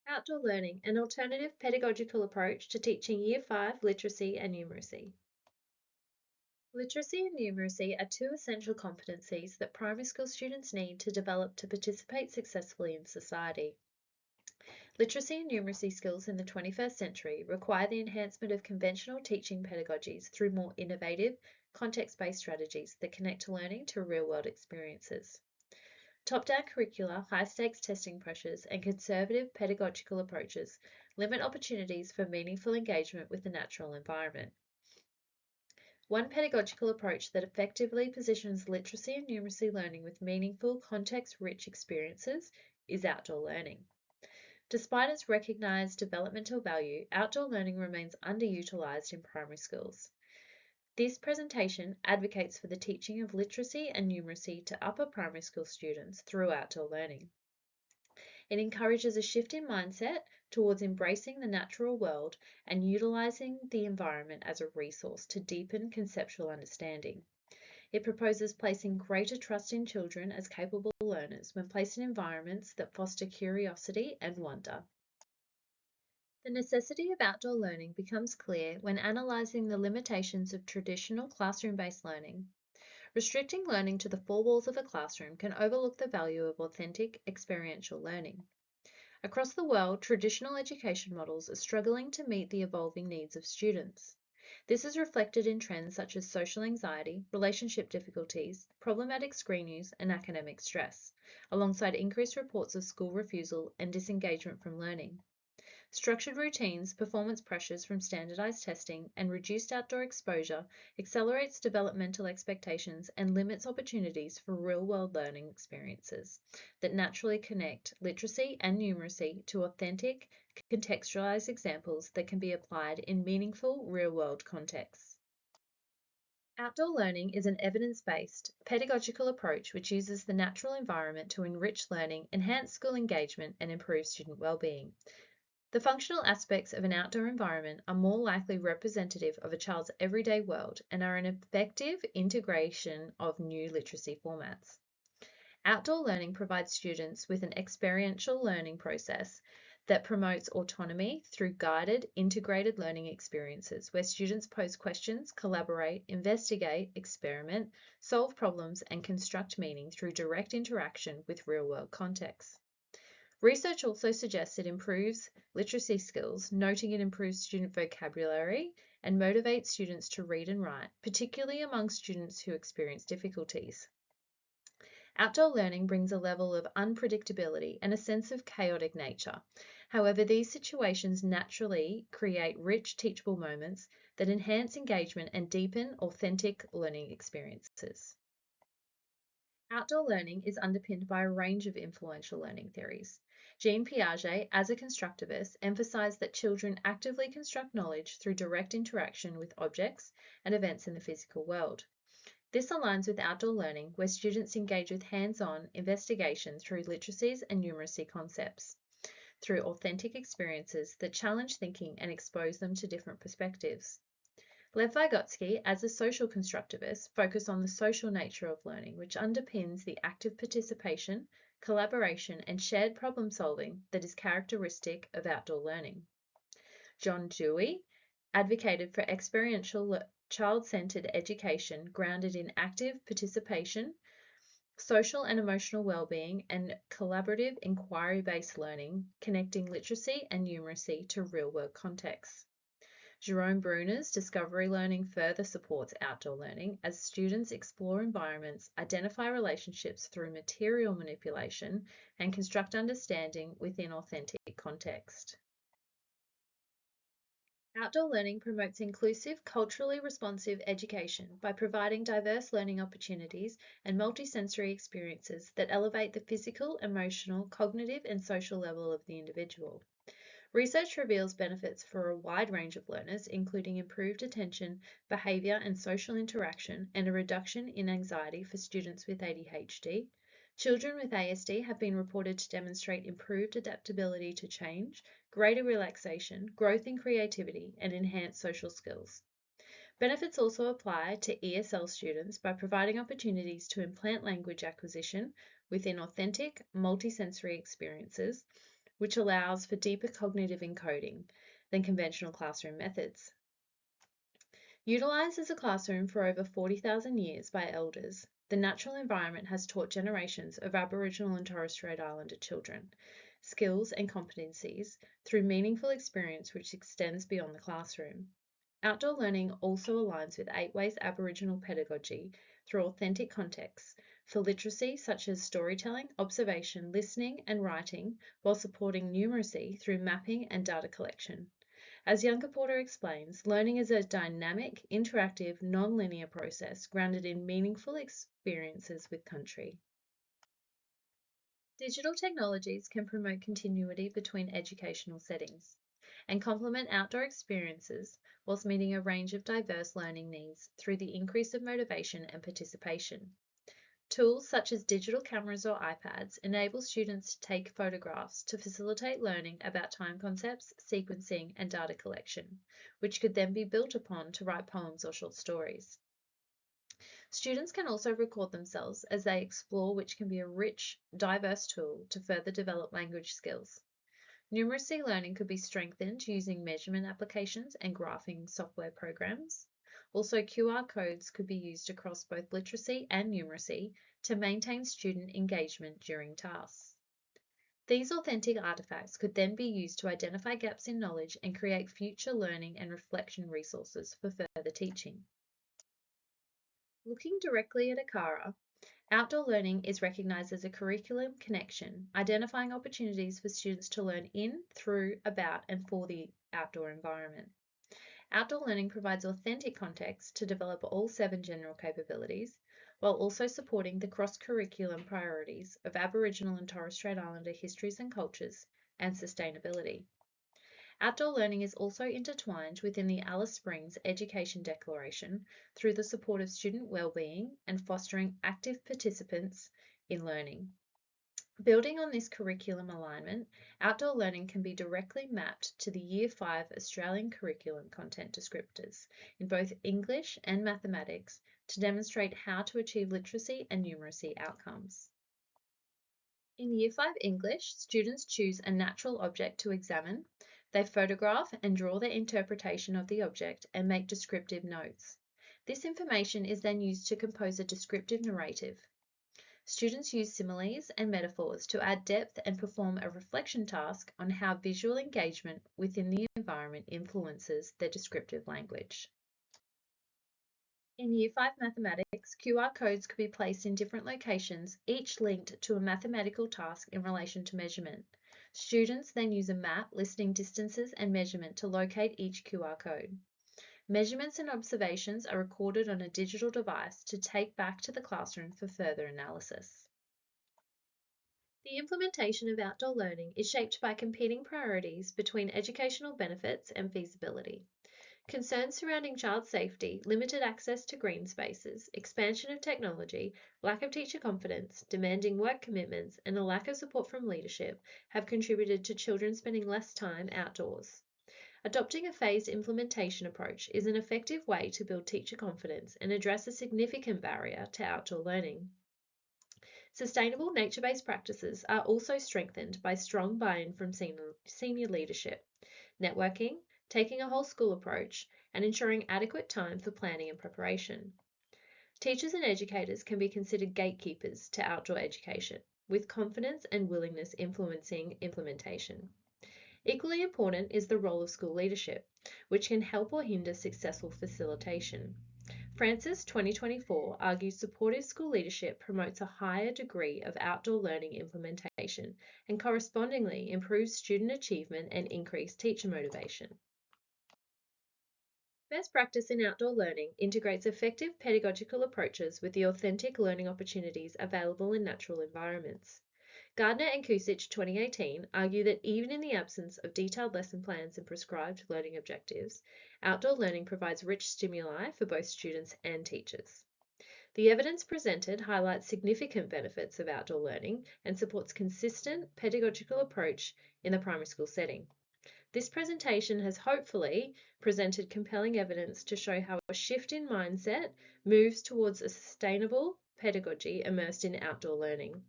Outdoor learning, an alternative pedagogical approach to teaching Year 5 literacy and numeracy. Literacy and numeracy are two essential competencies that primary school students need to develop to participate successfully in society. Literacy and numeracy skills in the 21st century require the enhancement of conventional teaching pedagogies through more innovative, context-based strategies that connect learning to real-world experiences. Top-down curricula, high-stakes testing pressures, and conservative pedagogical approaches limit opportunities for meaningful engagement with the natural environment. One pedagogical approach that effectively positions literacy and numeracy learning with meaningful, context-rich experiences is outdoor learning. Despite its recognised developmental value, outdoor learning remains underutilised in primary schools. This presentation advocates for the teaching of literacy and numeracy to upper primary school students through outdoor learning. It encourages a shift in mindset towards embracing the natural world and utilising the environment as a resource to deepen conceptual understanding. It proposes placing greater trust in children as capable learners when placed in environments that foster curiosity and wonder. The necessity of outdoor learning becomes clear when analysing the limitations of traditional classroom-based learning. Restricting learning to the four walls of a classroom can overlook the value of authentic experiential learning. Across the world, traditional education models are struggling to meet the evolving needs of students. This is reflected in trends such as social anxiety, relationship difficulties, problematic screen use, and academic stress, alongside increased reports of school refusal and disengagement from learning. Structured routines, performance pressures from standardized testing, and reduced outdoor exposure accelerates developmental expectations and limits opportunities for real-world learning experiences that naturally connect literacy and numeracy to authentic, contextualized examples that can be applied in meaningful real-world contexts. Outdoor learning is an evidence-based, pedagogical approach which uses the natural environment to enrich learning, enhance school engagement, and improve student well-being. The functional aspects of an outdoor environment are more likely representative of a child's everyday world and are an effective integration of new literacy formats. Outdoor learning provides students with an experiential learning process that promotes autonomy through guided, integrated learning experiences where students pose questions, collaborate, investigate, experiment, solve problems, and construct meaning through direct interaction with real-world contexts. Research also suggests it improves literacy skills, noting it improves student vocabulary and motivates students to read and write, particularly among students who experience difficulties. Outdoor learning brings a level of unpredictability and a sense of chaotic nature. However, these situations naturally create rich teachable moments that enhance engagement and deepen authentic learning experiences. Outdoor learning is underpinned by a range of influential learning theories. Jean Piaget, as a constructivist, emphasized that children actively construct knowledge through direct interaction with objects and events in the physical world. This aligns with outdoor learning, where students engage with hands-on investigation through literacies and numeracy concepts, through authentic experiences that challenge thinking and expose them to different perspectives. Lev Vygotsky, as a social constructivist, focused on the social nature of learning, which underpins the active participation, collaboration, and shared problem solving that is characteristic of outdoor learning. John Dewey advocated for experiential child-centered education grounded in active participation, social and emotional well-being, and collaborative inquiry-based learning, connecting literacy and numeracy to real-world contexts. Jerome Bruner's discovery learning further supports outdoor learning as students explore environments, identify relationships through material manipulation, and construct understanding within authentic context. Outdoor learning promotes inclusive, culturally responsive education by providing diverse learning opportunities and multisensory experiences that elevate the physical, emotional, cognitive, and social level of the individual. Research reveals benefits for a wide range of learners, including improved attention, behavior, and social interaction, and a reduction in anxiety for students with ADHD. Children with ASD have been reported to demonstrate improved adaptability to change, greater relaxation, growth in creativity, and enhanced social skills. Benefits also apply to ESL students by providing opportunities to implant language acquisition within authentic, multisensory experiences, which allows for deeper cognitive encoding than conventional classroom methods. Utilised as a classroom for over 40,000 years by elders, the natural environment has taught generations of Aboriginal and Torres Strait Islander children skills and competencies through meaningful experience which extends beyond the classroom. Outdoor learning also aligns with 8 Ways Aboriginal pedagogy through authentic contexts for literacy such as storytelling, observation, listening, and writing, while supporting numeracy through mapping and data collection. As Younger Porter explains, learning is a dynamic, interactive, non-linear process grounded in meaningful experiences with country. Digital technologies can promote continuity between educational settings and complement outdoor experiences whilst meeting a range of diverse learning needs through the increase of motivation and participation. Tools such as digital cameras or iPads enable students to take photographs to facilitate learning about time concepts, sequencing, and data collection, which could then be built upon to write poems or short stories. Students can also record themselves as they explore, which can be a rich, diverse tool to further develop language skills. Numeracy learning could be strengthened using measurement applications and graphing software programs. Also, QR codes could be used across both literacy and numeracy to maintain student engagement during tasks. These authentic artifacts could then be used to identify gaps in knowledge and create future learning and reflection resources for further teaching. Looking directly at ACARA, outdoor learning is recognised as a curriculum connection, identifying opportunities for students to learn in, through, about, and for the outdoor environment. Outdoor learning provides authentic context to develop all 7 general capabilities, while also supporting the cross-curriculum priorities of Aboriginal and Torres Strait Islander histories and cultures and sustainability. Outdoor learning is also intertwined within the Alice Springs Education Declaration through the support of student wellbeing and fostering active participants in learning. Building on this curriculum alignment, outdoor learning can be directly mapped to the Year 5 Australian curriculum content descriptors in both English and mathematics to demonstrate how to achieve literacy and numeracy outcomes. In Year 5 English, students choose a natural object to examine. They photograph and draw their interpretation of the object and make descriptive notes. This information is then used to compose a descriptive narrative. Students use similes and metaphors to add depth and perform a reflection task on how visual engagement within the environment influences their descriptive language. In Year 5 Mathematics, QR codes could be placed in different locations, each linked to a mathematical task in relation to measurement. Students then use a map listing distances and measurement to locate each QR code. Measurements and observations are recorded on a digital device to take back to the classroom for further analysis. The implementation of outdoor learning is shaped by competing priorities between educational benefits and feasibility. Concerns surrounding child safety, limited access to green spaces, expansion of technology, lack of teacher confidence, demanding work commitments, and a lack of support from leadership have contributed to children spending less time outdoors. Adopting a phased implementation approach is an effective way to build teacher confidence and address a significant barrier to outdoor learning. Sustainable nature-based practices are also strengthened by strong buy-in from senior leadership, networking, taking a whole school approach, and ensuring adequate time for planning and preparation. Teachers and educators can be considered gatekeepers to outdoor education, with confidence and willingness influencing implementation. Equally important is the role of school leadership, which can help or hinder successful facilitation. Francis 2024 argues supportive school leadership promotes a higher degree of outdoor learning implementation and correspondingly improves student achievement and increased teacher motivation. Best practice in outdoor learning integrates effective pedagogical approaches with the authentic learning opportunities available in natural environments. Gardner and Kusich 2018 argue that even in the absence of detailed lesson plans and prescribed learning objectives, outdoor learning provides rich stimuli for both students and teachers. The evidence presented highlights significant benefits of outdoor learning and supports consistent pedagogical approach in the primary school setting. This presentation has hopefully presented compelling evidence to show how a shift in mindset moves towards a sustainable pedagogy immersed in outdoor learning.